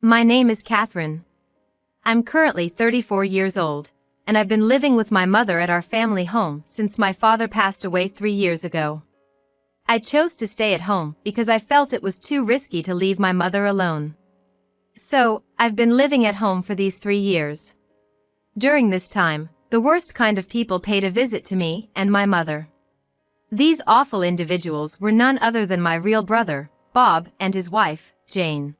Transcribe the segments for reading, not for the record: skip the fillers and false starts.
My name is Catherine. I'm currently 34 years old, and I've been living with my mother at our family home since my father passed away 3 years ago. I chose to stay at home because I felt it was too risky to leave my mother alone. So, I've been living at home for these 3 years. During this time, the worst kind of people paid a visit to me and my mother. These awful individuals were none other than my real brother, Bob, and his wife, Jane.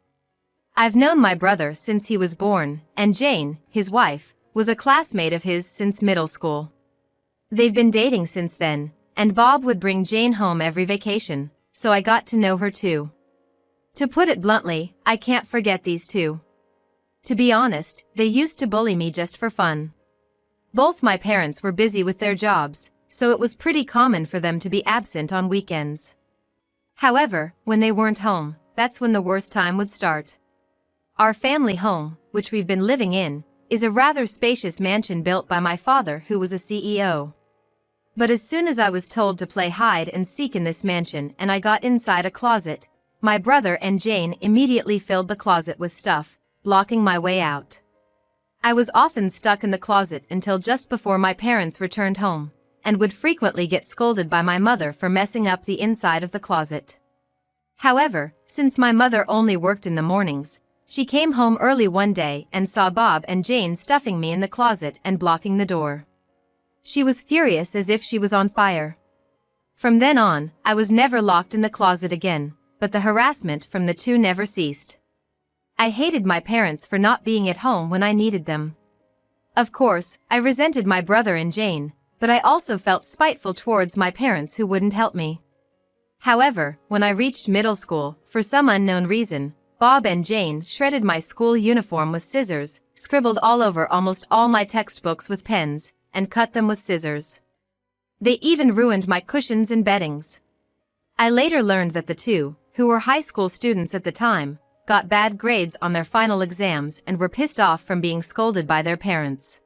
I've known my brother since he was born, and Jane, his wife, was a classmate of his since middle school. They've been dating since then, and Bob would bring Jane home every vacation, so I got to know her too. To put it bluntly, I can't forget these two. To be honest, they used to bully me just for fun. Both my parents were busy with their jobs, so it was pretty common for them to be absent on weekends. However, when they weren't home, that's when the worst time would start. Our family home, which we've been living in, is a rather spacious mansion built by my father, who was a CEO. But as soon as I was told to play hide and seek in this mansion and I got inside a closet, my brother and Jane immediately filled the closet with stuff, blocking my way out. I was often stuck in the closet until just before my parents returned home, and would frequently get scolded by my mother for messing up the inside of the closet. However, since my mother only worked in the mornings, she came home early one day and saw Bob and Jane stuffing me in the closet and blocking the door. She was furious as if she was on fire. From then on, I was never locked in the closet again, but the harassment from the two never ceased. I hated my parents for not being at home when I needed them. Of course, I resented my brother and Jane, but I also felt spiteful towards my parents who wouldn't help me. However, when I reached middle school, for some unknown reason, Bob and Jane shredded my school uniform with scissors, scribbled all over almost all my textbooks with pens, and cut them with scissors. They even ruined my cushions and beddings. I later learned that the two, who were high school students at the time, got bad grades on their final exams and were pissed off from being scolded by their parents.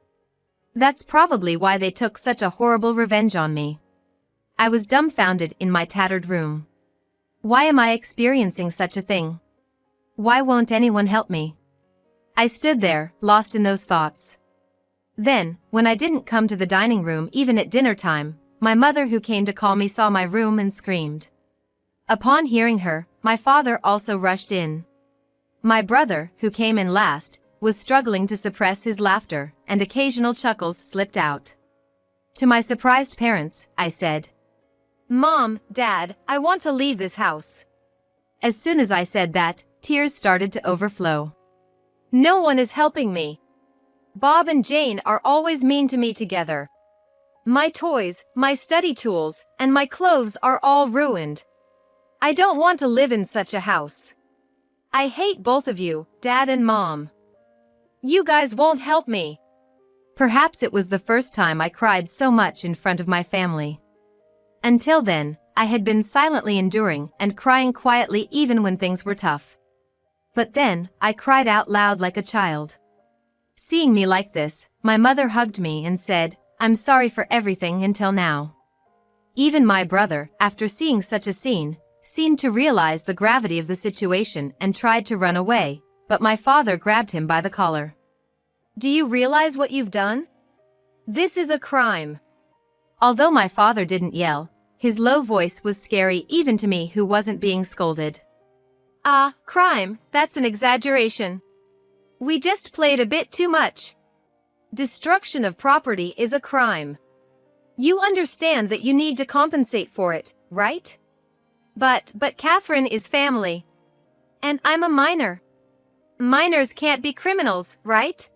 That's probably why they took such a horrible revenge on me. I was dumbfounded in my tattered room. Why am I experiencing such a thing? Why won't anyone help me? I stood there, lost in those thoughts. Then, when I didn't come to the dining room even at dinner time, my mother, who came to call me, saw my room and screamed. Upon hearing her, my father also rushed in. My brother, who came in last, was struggling to suppress his laughter, and occasional chuckles slipped out. To my surprised parents, I said, "Mom, Dad, I want to leave this house." As soon as I said that, tears started to overflow. No one is helping me. Bob and Jane are always mean to me together. My toys, my study tools, and my clothes are all ruined. I don't want to live in such a house. I hate both of you, Dad and Mom. You guys won't help me. Perhaps it was the first time I cried so much in front of my family. Until then, I had been silently enduring and crying quietly even when things were tough. But then, I cried out loud like a child. Seeing me like this, my mother hugged me and said, "I'm sorry for everything until now." Even my brother, after seeing such a scene, seemed to realize the gravity of the situation and tried to run away, but my father grabbed him by the collar. "Do you realize what you've done? This is a crime." Although my father didn't yell, his low voice was scary even to me, who wasn't being scolded. "Ah, crime, that's an exaggeration. We just played a bit too much. Destruction of property is a crime. You understand that you need to compensate for it, right? But Catherine is family. And I'm a minor. Minors can't be criminals, right?"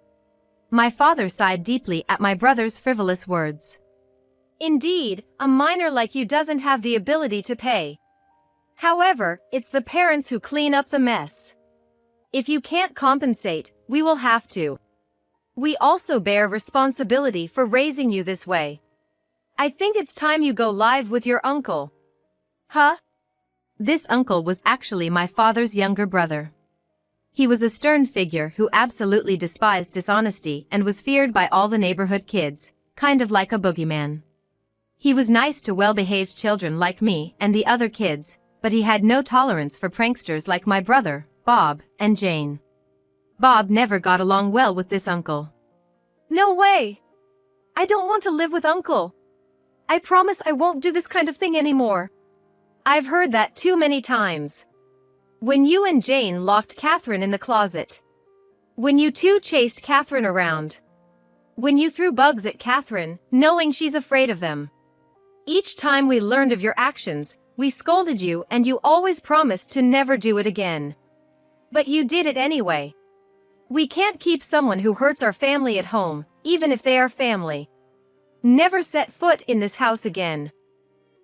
My father sighed deeply at my brother's frivolous words. "Indeed, a minor like you doesn't have the ability to pay. However, it's the parents who clean up the mess. If you can't compensate, we will have to. We also bear responsibility for raising you this way. I think it's time you go live with your uncle." "Huh?" This uncle was actually my father's younger brother. He was a stern figure who absolutely despised dishonesty and was feared by all the neighborhood kids, kind of like a boogeyman. He was nice to well-behaved children like me and the other kids, but he had no tolerance for pranksters like my brother, Bob, and Jane. Bob never got along well with this uncle. No way! I don't want to live with Uncle. I promise I won't do this kind of thing anymore. I've heard that too many times. When you and Jane locked Catherine in the closet. When you two chased Catherine around. When you threw bugs at Catherine, knowing she's afraid of them. Each time we learned of your actions, we scolded you and you always promised to never do it again. But you did it anyway. We can't keep someone who hurts our family at home, even if they are family. Never set foot in this house again.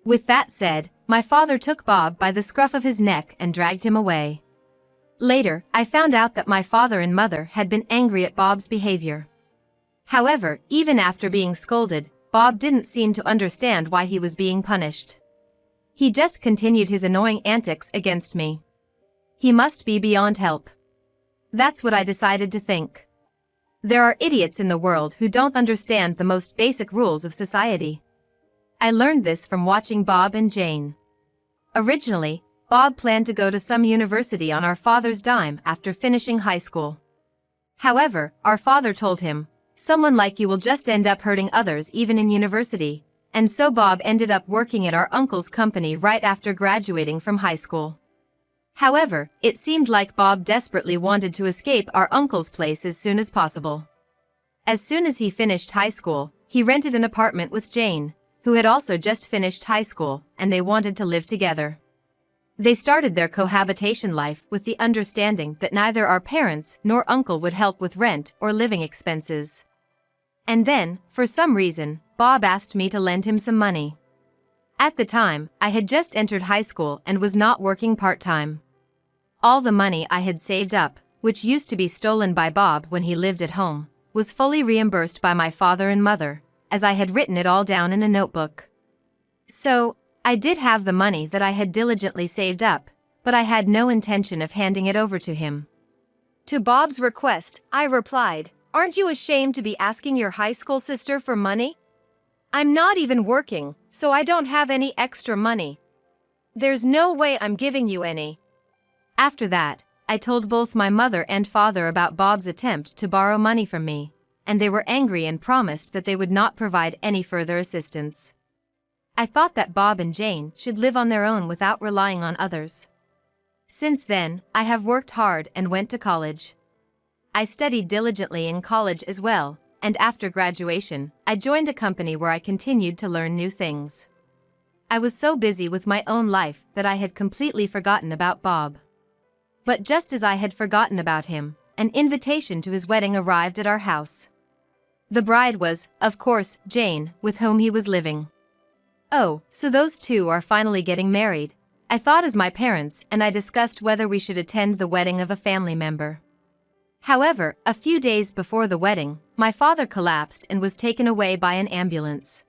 With that said, my father took Bob by the scruff of his neck and dragged him away. Later, I found out that my father and mother had been angry at Bob's behavior. However, even after being scolded, Bob didn't seem to understand why he was being punished. He just continued his annoying antics against me. He must be beyond help. That's what I decided to think. There are idiots in the world who don't understand the most basic rules of society. I learned this from watching Bob and Jane. Originally, Bob planned to go to some university on our father's dime after finishing high school. However, our father told him, "Someone like you will just end up hurting others even in university," and so Bob ended up working at our uncle's company right after graduating from high school. However, it seemed like Bob desperately wanted to escape our uncle's place as soon as possible. As soon as he finished high school, he rented an apartment with Jane, who had also just finished high school, and they wanted to live together. They started their cohabitation life with the understanding that neither our parents nor uncle would help with rent or living expenses. And then, for some reason, Bob asked me to lend him some money. At the time, I had just entered high school and was not working part-time. All the money I had saved up, which used to be stolen by Bob when he lived at home, was fully reimbursed by my father and mother, as I had written it all down in a notebook. So, I did have the money that I had diligently saved up, but I had no intention of handing it over to him. To Bob's request, I replied, "Aren't you ashamed to be asking your high school sister for money? I'm not even working, so I don't have any extra money. There's no way I'm giving you any." After that, I told both my mother and father about Bob's attempt to borrow money from me, and they were angry and promised that they would not provide any further assistance. I thought that Bob and Jane should live on their own without relying on others. Since then, I have worked hard and went to college. I studied diligently in college as well, and after graduation, I joined a company where I continued to learn new things. I was so busy with my own life that I had completely forgotten about Bob. But just as I had forgotten about him, an invitation to his wedding arrived at our house. The bride was, of course, Jane, with whom he was living. Oh, so those two are finally getting married, I thought as my parents and I discussed whether we should attend the wedding of a family member. However, a few days before the wedding, my father collapsed and was taken away by an ambulance.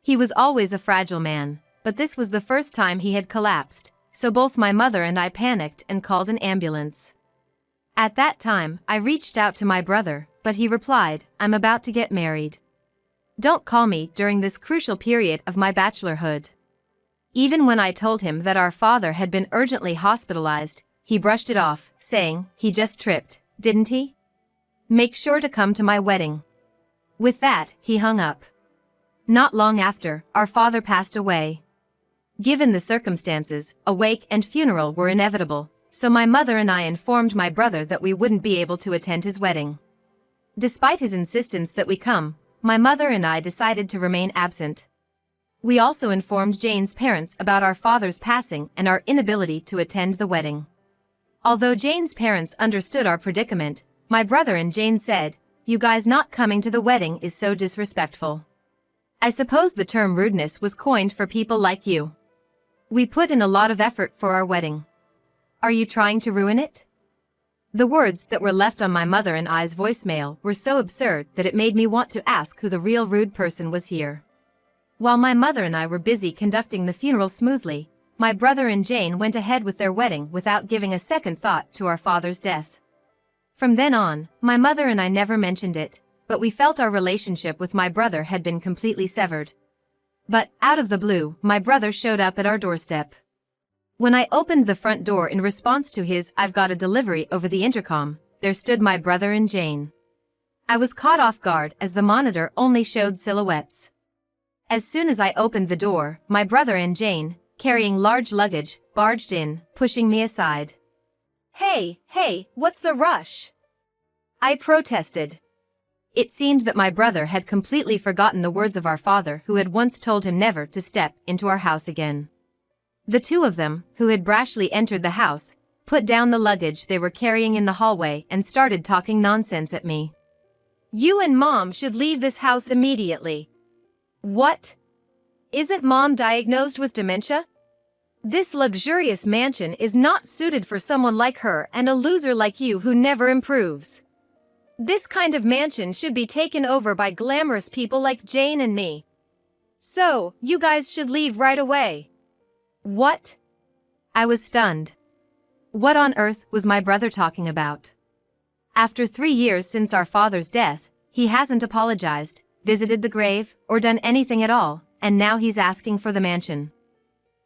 He was always a fragile man, but this was the first time he had collapsed, so both my mother and I panicked and called an ambulance. At that time, I reached out to my brother, but he replied, "I'm about to get married. Don't call me during this crucial period of my bachelorhood." Even when I told him that our father had been urgently hospitalized, he brushed it off, saying, "He just tripped, didn't he? Make sure to come to my wedding." With that, he hung up. Not long after, our father passed away. Given the circumstances, a wake and funeral were inevitable, so my mother and I informed my brother that we wouldn't be able to attend his wedding. Despite his insistence that we come, my mother and I decided to remain absent. We also informed Jane's parents about our father's passing and our inability to attend the wedding. Although Jane's parents understood our predicament, my brother and Jane said, "You guys not coming to the wedding is so disrespectful. I suppose the term rudeness was coined for people like you. We put in a lot of effort for our wedding. Are you trying to ruin it?" The words that were left on my mother and I's voicemail were so absurd that it made me want to ask who the real rude person was here. While my mother and I were busy conducting the funeral smoothly, my brother and Jane went ahead with their wedding without giving a second thought to our father's death. From then on, my mother and I never mentioned it, but we felt our relationship with my brother had been completely severed. But, out of the blue, my brother showed up at our doorstep. When I opened the front door in response to his "I've got a delivery" over the intercom, there stood my brother and Jane. I was caught off guard as the monitor only showed silhouettes. As soon as I opened the door, my brother and Jane, carrying large luggage, barged in, pushing me aside. Hey, what's the rush? I protested. It seemed that my brother had completely forgotten the words of our father, who had once told him never to step into our house again. The two of them, who had brashly entered the house, put down the luggage they were carrying in the hallway and started talking nonsense at me. You and Mom should leave this house immediately. What? Isn't Mom diagnosed with dementia? This luxurious mansion is not suited for someone like her and a loser like you who never improves. This kind of mansion should be taken over by glamorous people like Jane and me. So, you guys should leave right away. What? I was stunned. What on earth was my brother talking about? After 3 years since our father's death, he hasn't apologized, visited the grave, or done anything at all, and now he's asking for the mansion.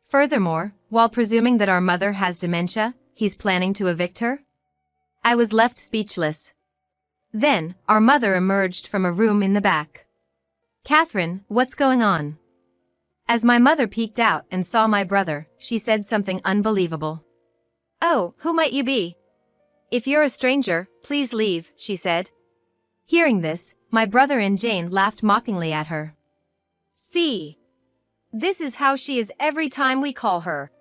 Furthermore, while presuming that our mother has dementia, he's planning to evict her? I was left speechless. Then, our mother emerged from a room in the back. "Catherine, what's going on?" As my mother peeked out and saw my brother, she said something unbelievable. "Oh, who might you be? If you're a stranger, please leave," she said. Hearing this, my brother and Jane laughed mockingly at her. "See? This is how she is every time we call her.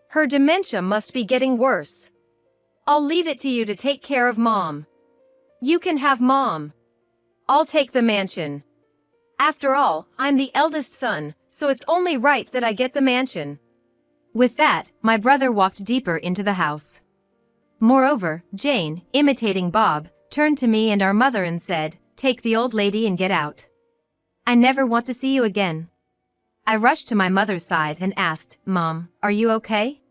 Her dementia must be getting worse. I'll leave it to you to take care of Mom. You can have Mom. I'll take the mansion. After all, I'm the eldest son, so it's only right that I get the mansion." With that, my brother walked deeper into the house. Moreover, Jane, imitating Bob, turned to me and our mother and said, "Take the old lady and get out. I never want to see you again." I rushed to my mother's side and asked, "Mom, are you okay?"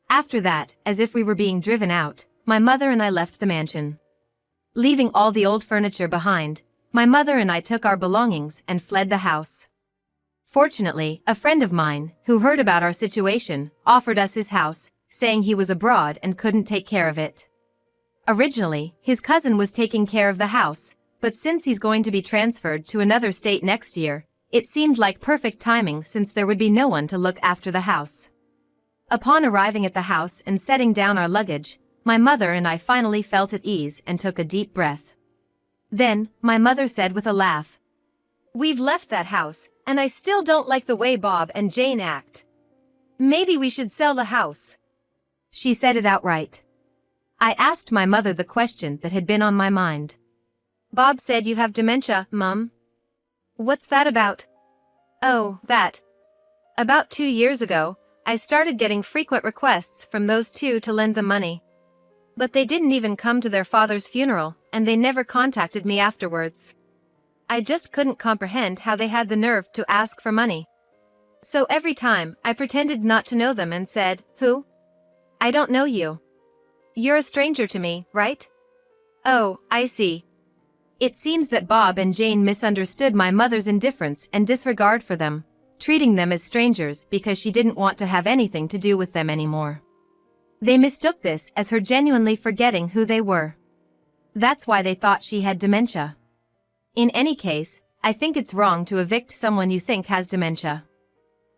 After that, as if we were being driven out, my mother and I left the mansion. Leaving all the old furniture behind, my mother and I took our belongings and fled the house. Fortunately, a friend of mine, who heard about our situation, offered us his house, saying he was abroad and couldn't take care of it. Originally, his cousin was taking care of the house, but since he's going to be transferred to another state next year, it seemed like perfect timing since there would be no one to look after the house. Upon arriving at the house and setting down our luggage, my mother and I finally felt at ease and took a deep breath. Then, my mother said with a laugh, "We've left that house, and I still don't like the way Bob and Jane act. Maybe we should sell the house." She said it outright. I asked my mother the question that had been on my mind. "Bob said you have dementia, Mum." "What's that about?" "Oh, that. About 2 years ago, I started getting frequent requests from those two to lend them money. But they didn't even come to their father's funeral, and they never contacted me afterwards. I just couldn't comprehend how they had the nerve to ask for money. So every time, I pretended not to know them and said, 'Who? I don't know you. You're a stranger to me, right? Oh, I see.'" It seems that Bob and Jane misunderstood my mother's indifference and disregard for them, treating them as strangers because she didn't want to have anything to do with them anymore. They mistook this as her genuinely forgetting who they were. That's why they thought she had dementia. In any case, I think it's wrong to evict someone you think has dementia.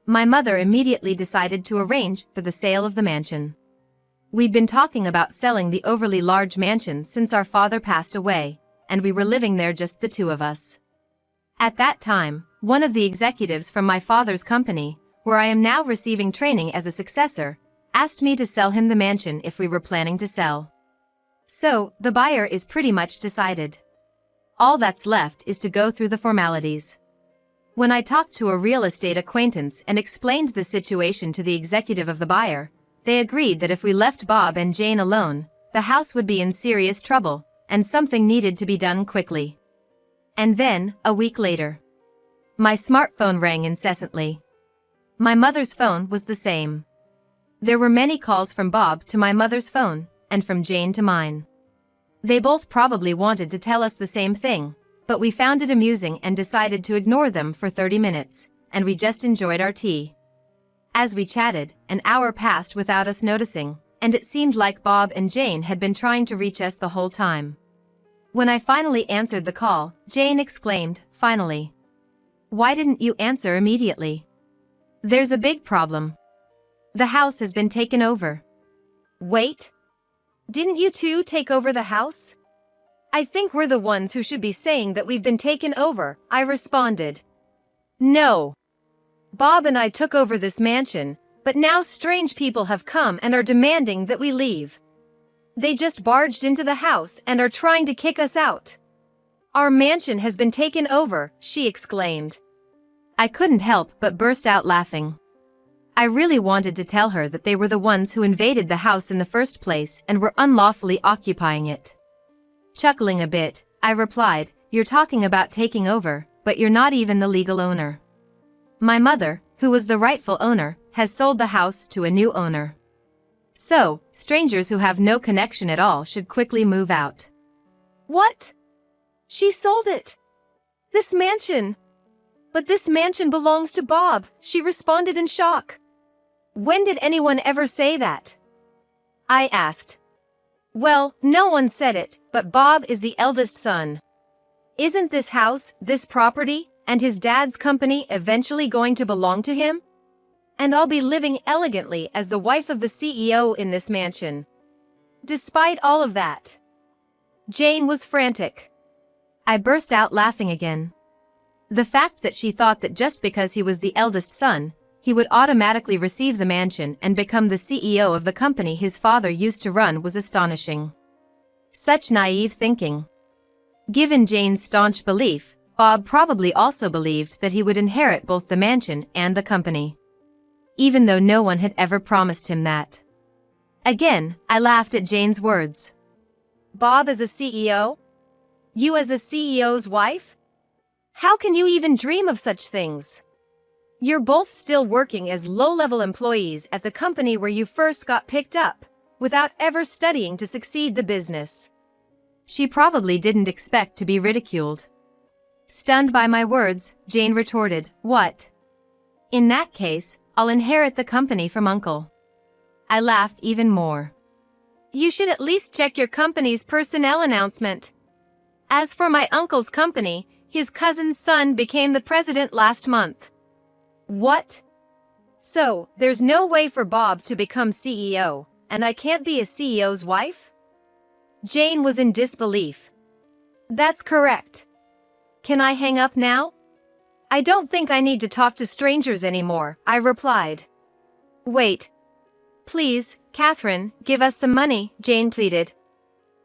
My mother immediately decided to arrange for the sale of the mansion. We'd been talking about selling the overly large mansion since our father passed away, and we were living there just the two of us. At that time, one of the executives from my father's company, where I am now receiving training as a successor, asked me to sell him the mansion if we were planning to sell. So, the buyer is pretty much decided. All that's left is to go through the formalities. When I talked to a real estate acquaintance and explained the situation to the executive of the buyer, they agreed that if we left Bob and Jane alone, the house would be in serious trouble, and something needed to be done quickly. And then, a week later, my smartphone rang incessantly. My mother's phone was the same. There were many calls from Bob to my mother's phone, and from Jane to mine. They both probably wanted to tell us the same thing, but we found it amusing and decided to ignore them for 30 minutes, and we just enjoyed our tea. As we chatted, an hour passed without us noticing, and it seemed like Bob and Jane had been trying to reach us the whole time. When I finally answered the call, Jane exclaimed, "Finally. Why didn't you answer immediately? There's a big problem. The house has been taken over." Wait. Didn't you two take over the house? I think we're the ones who should be saying that we've been taken over, I responded. No. Bob and I took over this mansion, but now strange people have come and are demanding that we leave. They just barged into the house and are trying to kick us out. Our mansion has been taken over, she exclaimed. I couldn't help but burst out laughing. I really wanted to tell her that they were the ones who invaded the house in the first place and were unlawfully occupying it. Chuckling a bit, I replied, "You're talking about taking over, but you're not even the legal owner. My mother, who was the rightful owner, has sold the house to a new owner. So, strangers who have no connection at all should quickly move out." What? She sold it? This mansion? But this mansion belongs to Bob, she responded in shock. When did anyone ever say that? I asked. Well, no one said it, but Bob is the eldest son. Isn't this house, this property, and his dad's company eventually going to belong to him? And I'll be living elegantly as the wife of the CEO in this mansion. Despite all of that, Jane was frantic. I burst out laughing again. The fact that she thought that just because he was the eldest son, he would automatically receive the mansion and become the CEO of the company his father used to run was astonishing. Such naive thinking. Given Jane's staunch belief, Bob probably also believed that he would inherit both the mansion and the company, even though no one had ever promised him that. Again, I laughed at Jane's words. Bob as a CEO? You as a CEO's wife? How can you even dream of such things? You're both still working as low-level employees at the company where you first got picked up, without ever studying to succeed the business. She probably didn't expect to be ridiculed. Stunned by my words, Jane retorted, "What? In that case, I'll inherit the company from Uncle." I laughed even more. You should at least check your company's personnel announcement. As for my uncle's company, his cousin's son became the president last month. What? So, there's no way for Bob to become CEO, and I can't be a CEO's wife? Jane was in disbelief. That's correct. Can I hang up now? I don't think I need to talk to strangers anymore, I replied. Wait. Please, Catherine, give us some money, Jane pleaded.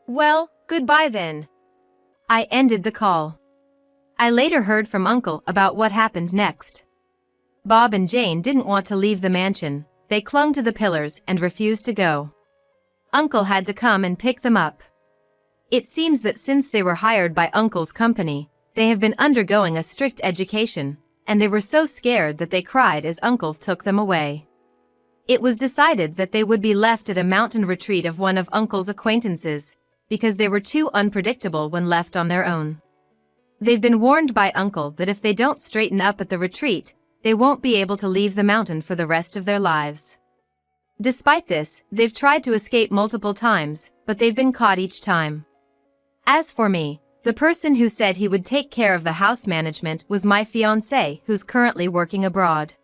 Well, goodbye then. I ended the call. I later heard from Uncle about what happened next. Bob and Jane didn't want to leave the mansion, they clung to the pillars and refused to go. Uncle had to come and pick them up. It seems that since they were hired by Uncle's company, they have been undergoing a strict education, and they were so scared that they cried as Uncle took them away. It was decided that they would be left at a mountain retreat of one of Uncle's acquaintances, because they were too unpredictable when left on their own. They've been warned by Uncle that if they don't straighten up at the retreat, they won't be able to leave the mountain for the rest of their lives. Despite this, they've tried to escape multiple times, but they've been caught each time. As for me, the person who said he would take care of the house management was my fiancé, who's currently working abroad.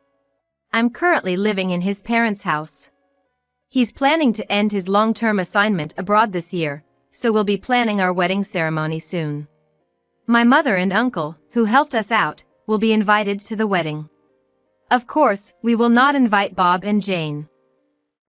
I'm currently living in his parents' house. He's planning to end his long-term assignment abroad this year, so we'll be planning our wedding ceremony soon. My mother and uncle, who helped us out, will be invited to the wedding. Of course, we will not invite Bob and Jane.